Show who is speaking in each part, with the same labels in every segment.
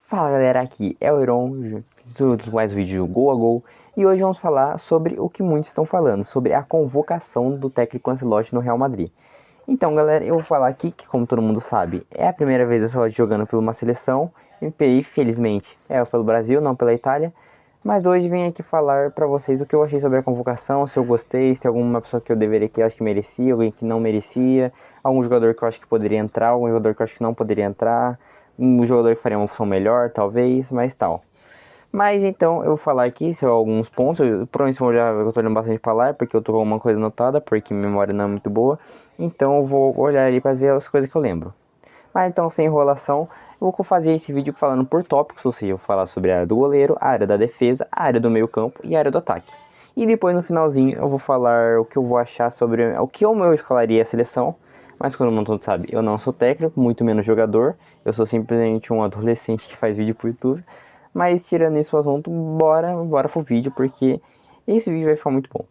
Speaker 1: Fala galera, aqui é o Iron, tudo mais vídeo do Gol a Gol. E hoje vamos falar sobre o que muitos estão falando, sobre a convocação do técnico Ancelotti no Real Madrid. Então galera, eu vou falar aqui que, como todo mundo sabe, é a primeira vez Ancelotti jogando por uma seleção, e felizmente é pelo Brasil, não pela Itália. Mas hoje vim aqui falar pra vocês o que eu achei sobre a convocação, se eu gostei, se tem alguma pessoa que eu deveria, que eu acho que merecia, alguém que não merecia, algum jogador que eu acho que poderia entrar, algum jogador que eu acho que não poderia entrar, um jogador que faria uma função melhor, talvez, mas tal. Mas então eu vou falar aqui se alguns pontos, provavelmente eu tô olhando bastante pra lá, porque eu tô com alguma coisa anotada, porque minha memória não é muito boa, então eu vou olhar ali pra ver as coisas que eu lembro. Mas então, sem enrolação, eu vou fazer esse vídeo falando por tópicos, ou seja, eu vou falar sobre a área do goleiro, a área da defesa, a área do meio campo e a área do ataque. E depois no finalzinho eu vou falar o que eu vou achar sobre o que eu escalaria a seleção. Mas como todo mundo sabe, eu não sou técnico, muito menos jogador. Eu sou simplesmente um adolescente que faz vídeo pro YouTube. Mas tirando esse assunto, bora pro vídeo, porque esse vídeo vai ficar muito bom.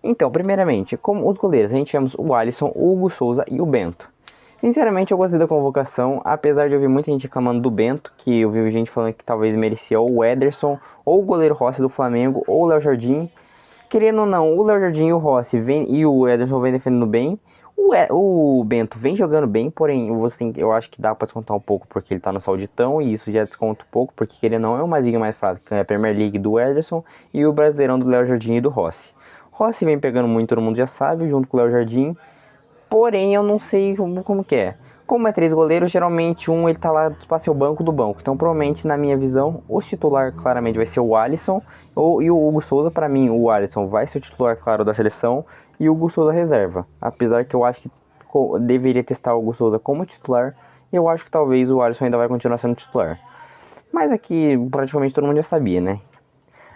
Speaker 1: Então, primeiramente, como os goleiros, a gente temos o Alisson, o Hugo Souza e o Bento. Sinceramente, eu gostei da convocação, apesar de eu ouvir muita gente reclamando do Bento, que eu vi gente falando que talvez merecia ou o Ederson, ou o goleiro Rossi do Flamengo, ou o Léo Jardim. Querendo ou não, o Léo Jardim e o Rossi e o Ederson vem defendendo bem. O Bento vem jogando bem, porém eu acho que dá pra descontar um pouco porque ele tá no Sauditão, e isso já desconta um pouco, porque querendo ou não é uma liga mais fraca, que é a Premier League do Ederson e o Brasileirão do Léo Jardim e do Rossi. Rossi vem pegando muito, todo mundo já sabe, junto com o Léo Jardim. Porém, eu não sei como que é. Como é três goleiros, geralmente ele tá lá para ser o banco do banco. Então, provavelmente, na minha visão, o titular claramente vai ser o Alisson e o Hugo Souza. Para mim, o Alisson vai ser o titular, claro, da seleção e o Hugo Souza reserva. Apesar que eu acho que deveria testar o Hugo Souza como titular, eu acho que talvez o Alisson ainda vai continuar sendo titular. Mas aqui, praticamente todo mundo já sabia, né?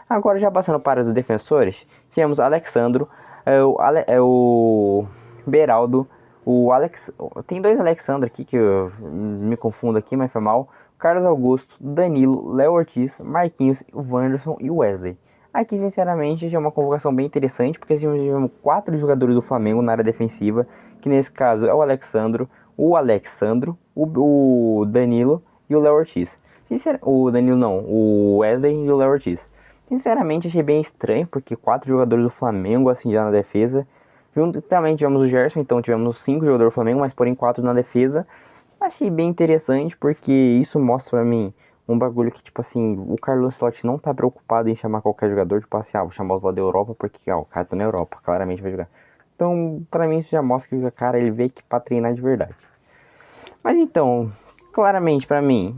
Speaker 1: Agora, já passando para os defensores, temos Alexandro, o Beraldo, o Alex. Tem dois Alexandre aqui que eu me confundo aqui, mas foi mal. Carlos Augusto, Danilo, Léo Ortiz, Marquinhos, o Wanderson e o Wesley. Aqui, sinceramente, já é uma convocação bem interessante, porque tivemos quatro jogadores do Flamengo na área defensiva, que nesse caso é o Alexandro, o Danilo e o Léo Ortiz. O Danilo não, o Wesley e o Léo Ortiz. Sinceramente, achei bem estranho, porque quatro jogadores do Flamengo, assim, já na defesa. Junto também tivemos o Gerson, então tivemos cinco jogadores do Flamengo, mas porém quatro na defesa. Achei bem interessante, porque isso mostra pra mim um bagulho que, tipo assim, o Carlos Ancelotti não tá preocupado em chamar qualquer jogador, tipo assim, vou chamar os lá da Europa, porque, o cara tá na Europa, claramente vai jogar. Então, pra mim isso já mostra que o cara, ele veio aqui pra treinar de verdade. Mas então, claramente pra mim,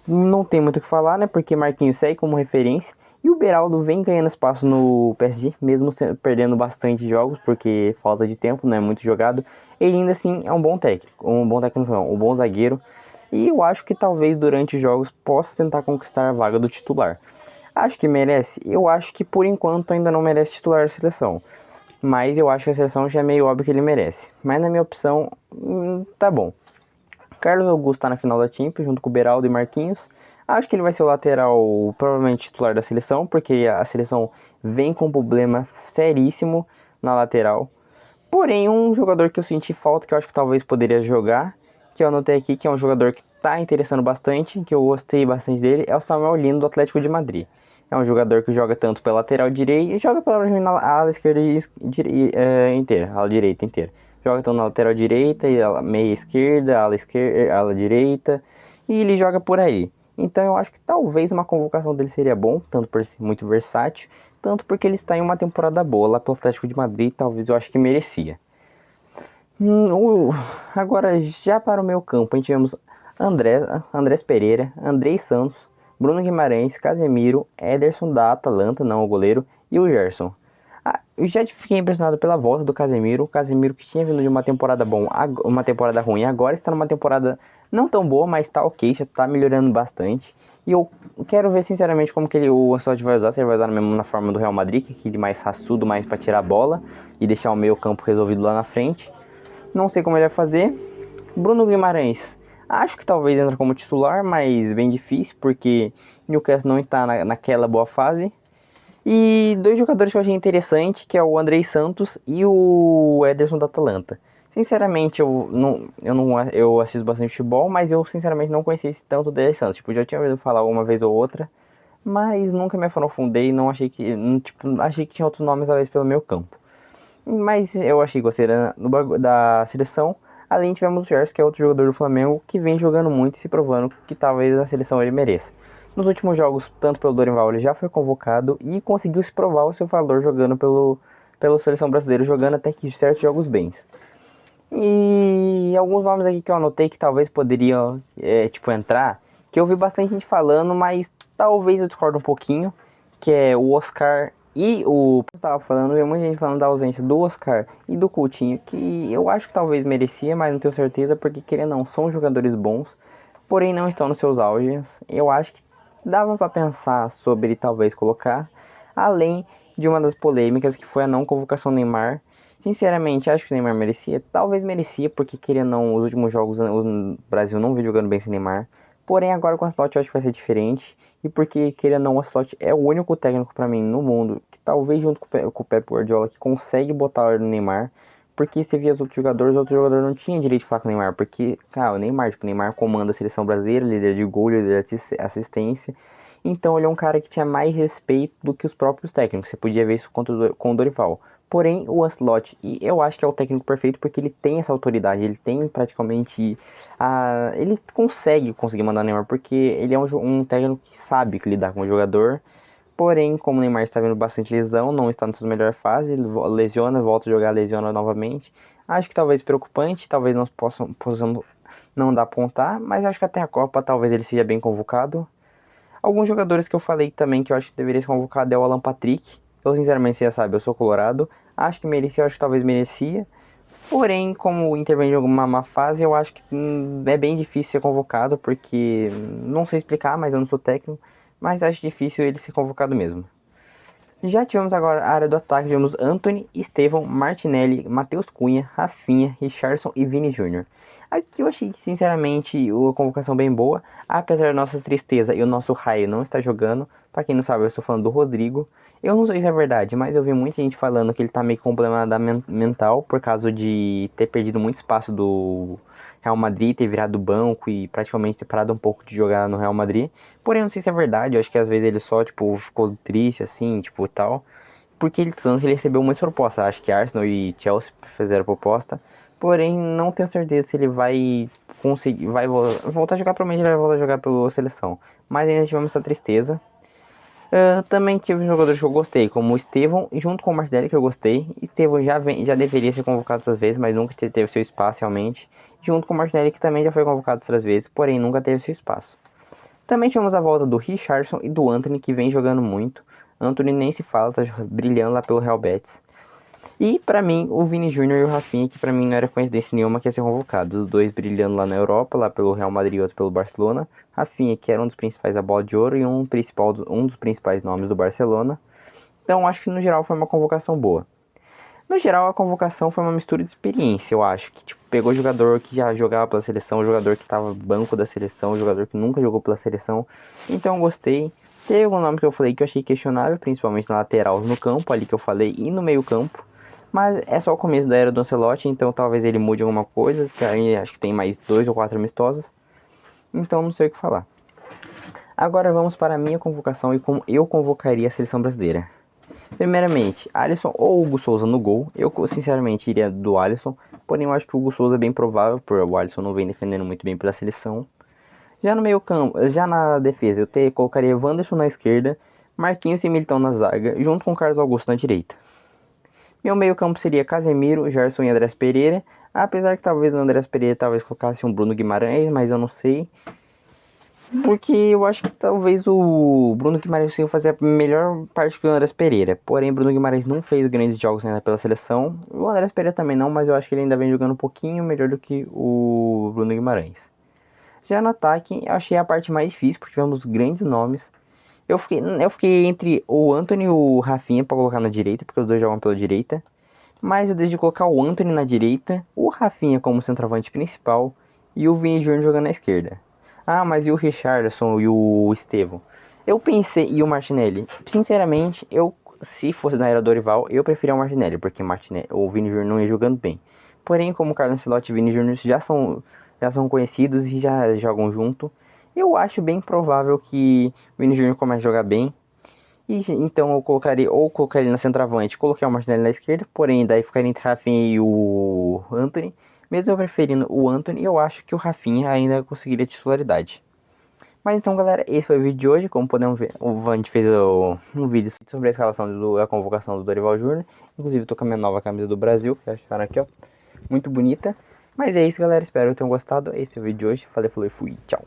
Speaker 1: não tem muito o que falar, né? Porque Marquinhos segue como referência. E o Beraldo vem ganhando espaço no PSG, mesmo perdendo bastante jogos, porque falta de tempo, não é muito jogado. Ele ainda assim é um bom técnico, não, um bom zagueiro. E eu acho que talvez durante os jogos possa tentar conquistar a vaga do titular. Acho que merece? Eu acho que por enquanto ainda não merece titular da seleção. Mas eu acho que a seleção já é meio óbvio que ele merece. Mas na minha opção, tá bom. Carlos Augusto tá na final da Champions, junto com o Beraldo e Marquinhos. Acho que ele vai ser o lateral, provavelmente titular da seleção, porque a seleção vem com um problema seríssimo na lateral. Porém, um jogador que eu senti falta, que eu acho que talvez poderia jogar, que eu anotei aqui, que é um jogador que tá interessando bastante, que eu gostei bastante dele, é o Samuel Lino do Atlético de Madrid. É um jogador que joga tanto pela lateral direita e joga pela ala esquerda inteira, ala direita inteira. Joga tanto na lateral direita e meia esquerda, ala direita, e ele joga por aí. Então eu acho que talvez uma convocação dele seria bom, tanto por ser muito versátil, tanto porque ele está em uma temporada boa lá pelo Atlético de Madrid, talvez eu acho que merecia. Agora, já para o meu campo, a gente tivemos Andrés Pereira, Andrei Santos, Bruno Guimarães, Casemiro, Ederson da Atalanta, não o goleiro, e o Gerson. Eu já fiquei impressionado pela volta do Casemiro. O Casemiro que tinha vindo de uma temporada uma temporada ruim, agora está numa temporada não tão boa, mas tá ok, já tá melhorando bastante. E eu quero ver sinceramente como que o Ancelotti vai usar, se ele vai usar mesmo na forma do Real Madrid, que é aquele mais raçudo, mais para tirar a bola e deixar o meio campo resolvido lá na frente. Não sei como ele vai fazer. Bruno Guimarães, acho que talvez entre como titular, mas bem difícil, porque Newcastle não está naquela boa fase. E dois jogadores que eu achei interessante, que é o Andrei Santos e o Ederson da Atalanta. Sinceramente, eu assisto bastante futebol, mas eu sinceramente não conhecia esse tanto dele Santos. Tipo, já tinha ouvido falar uma vez ou outra, mas nunca me aprofundei, não achei que, tipo, achei que tinha outros nomes às vezes pelo meu campo. Mas eu achei que gostei da seleção. Além tivemos o Gerson, que é outro jogador do Flamengo, que vem jogando muito e se provando que talvez a seleção ele mereça. Nos últimos jogos, tanto pelo Dorival, ele já foi convocado e conseguiu se provar o seu valor jogando pela seleção brasileira, jogando até que certos jogos bens. E alguns nomes aqui que eu anotei que talvez poderiam, tipo, entrar, que eu vi bastante gente falando, mas talvez eu discordo um pouquinho, que é o Oscar e o... Eu estava falando, eu vi muita gente falando da ausência do Oscar e do Coutinho, que eu acho que talvez merecia, mas não tenho certeza, porque querendo ou não, são jogadores bons, porém não estão nos seus auges. Eu acho que dava para pensar sobre talvez colocar, além de uma das polêmicas que foi a não convocação do Neymar. Sinceramente, acho que o Neymar merecia. Talvez merecia, porque queria não, os últimos jogos o Brasil não vem jogando bem sem Neymar. Porém, agora com o Ancelotti eu acho que vai ser diferente. E porque, queria não, o Ancelotti é o único técnico pra mim no mundo que talvez junto com o Pep Guardiola que consegue botar o Neymar. Porque você via os outros jogadores não tinham direito de falar com o Neymar. Porque, cara, o Neymar comanda a seleção brasileira, líder de gol, líder de assistência. Então ele é um cara que tinha mais respeito do que os próprios técnicos. Você podia ver isso com o Dorival. Porém, o Ancelotti, e eu acho que é o técnico perfeito porque ele tem essa autoridade, ele tem praticamente ele conseguir mandar o Neymar porque ele é um técnico que sabe que lidar com o jogador. Porém, como o Neymar está vendo bastante lesão, não está nas suas melhores fases, ele lesiona, volta a jogar, lesiona novamente. Acho que talvez preocupante, talvez nós possamos não dar apontar, mas acho que até a Copa talvez ele seja bem convocado. Alguns jogadores que eu falei também que eu acho que deveria ser convocado é o Alan Patrick. Eu sinceramente, você já sabe, eu sou colorado. Acho que merecia, acho que talvez merecia. Porém, como intervém em alguma má fase, eu acho que é bem difícil ser convocado, porque não sei explicar, mas eu não sou técnico. Mas acho difícil ele ser convocado mesmo. Já tivemos agora a área do ataque, tivemos Anthony, Estevão, Martinelli, Matheus Cunha, Rafinha, Richarlison e Vini Júnior. Aqui eu achei sinceramente a convocação bem boa, apesar da nossa tristeza e o nosso raio não estar jogando. Pra quem não sabe, eu estou falando do Rodrigo. Eu não sei se é verdade, mas eu vi muita gente falando que ele tá meio com problema mental por causa de ter perdido muito espaço do Real Madrid, ter virado banco e praticamente ter parado um pouco de jogar no Real Madrid. Porém, eu não sei se é verdade, eu acho que às vezes ele só, tipo, ficou triste, assim, tipo, tal. Porque tanto que ele recebeu muitas propostas, acho que Arsenal e Chelsea fizeram proposta. Porém, não tenho certeza se ele vai conseguir, vai voltar a jogar, provavelmente ele vai voltar a jogar pela seleção. Mas ainda tivemos essa tristeza. Também tive jogadores que eu gostei, como o Estevão, junto com o Martinelli, que eu gostei. Estevão já deveria ser convocado outras vezes, mas nunca teve seu espaço realmente. Junto com o Martinelli, que também já foi convocado outras vezes, porém nunca teve seu espaço. Também tivemos a volta do Richarlison e do Anthony, que vem jogando muito. Anthony nem se fala, tá brilhando lá pelo Real Betis. E pra mim, o Vini Júnior e o Rafinha, que pra mim não era coincidência nenhuma que ia ser convocado. Os dois brilhando lá na Europa, lá pelo Real Madrid e outro pelo Barcelona. Rafinha, que era um dos principais da bola de ouro e um dos principais nomes do Barcelona. Então acho que no geral foi uma convocação boa. No geral, a convocação foi uma mistura de experiência, eu acho. Que tipo, pegou jogador que já jogava pela seleção, jogador que estava banco da seleção, jogador que nunca jogou pela seleção. Então eu gostei. Teve algum nome que eu falei que eu achei questionável, principalmente na lateral, no campo, ali que eu falei, e no meio campo. Mas é só o começo da era do Ancelotti, então talvez ele mude alguma coisa, que aí acho que tem mais 2 ou 4 amistosos. Então não sei o que falar. Agora vamos para a minha convocação e como eu convocaria a seleção brasileira. Primeiramente, Alisson ou Hugo Souza no gol. Eu sinceramente iria do Alisson, porém eu acho que o Hugo Souza é bem provável, por o Alisson não vem defendendo muito bem pela seleção. Já no meio campo, já na defesa, colocaria Wanderson na esquerda, Marquinhos e Militão na zaga, junto com Carlos Augusto na direita. Meu meio campo seria Casemiro, Gerson e Andrés Pereira, apesar que talvez o Andrés Pereira talvez colocasse um Bruno Guimarães, mas eu não sei. Porque eu acho que talvez o Bruno Guimarães consiga fazer a melhor parte que o Andrés Pereira. Porém, Bruno Guimarães não fez grandes jogos ainda pela seleção. O Andrés Pereira também não, mas eu acho que ele ainda vem jogando um pouquinho melhor do que o Bruno Guimarães. Já no ataque, eu achei a parte mais difícil, porque tivemos grandes nomes. Eu fiquei entre o Anthony e o Rafinha para colocar na direita, porque os dois jogam pela direita. Mas eu decidi colocar o Anthony na direita, o Rafinha como centroavante principal e o Vini Júnior jogando na esquerda. Ah, mas e o Richarlison e o Estevão? Eu pensei, e o Martinelli? Sinceramente, se fosse na era Dorival, eu preferia o Martinelli, porque o Vini Júnior não ia jogando bem. Porém, como Carlos Ancelotti e Vini Júnior já são conhecidos e já jogam junto, eu acho bem provável que o Vini Júnior comece a jogar bem. E então eu colocaria ele na centroavante, coloquei o Martinelli na esquerda, porém daí ficaria entre Rafinha e o Antony. Mesmo eu preferindo o Antony, eu acho que o Rafinha ainda conseguiria titularidade. Mas então, galera, esse foi o vídeo de hoje. Como podemos ver, a gente fez um vídeo sobre a escalação da convocação do Dorival Júnior. Inclusive, tô com a minha nova camisa do Brasil, que acharam aqui, ó. Muito bonita. Mas é isso, galera. Espero que tenham gostado. Esse é o vídeo de hoje. Falei, fui. Tchau.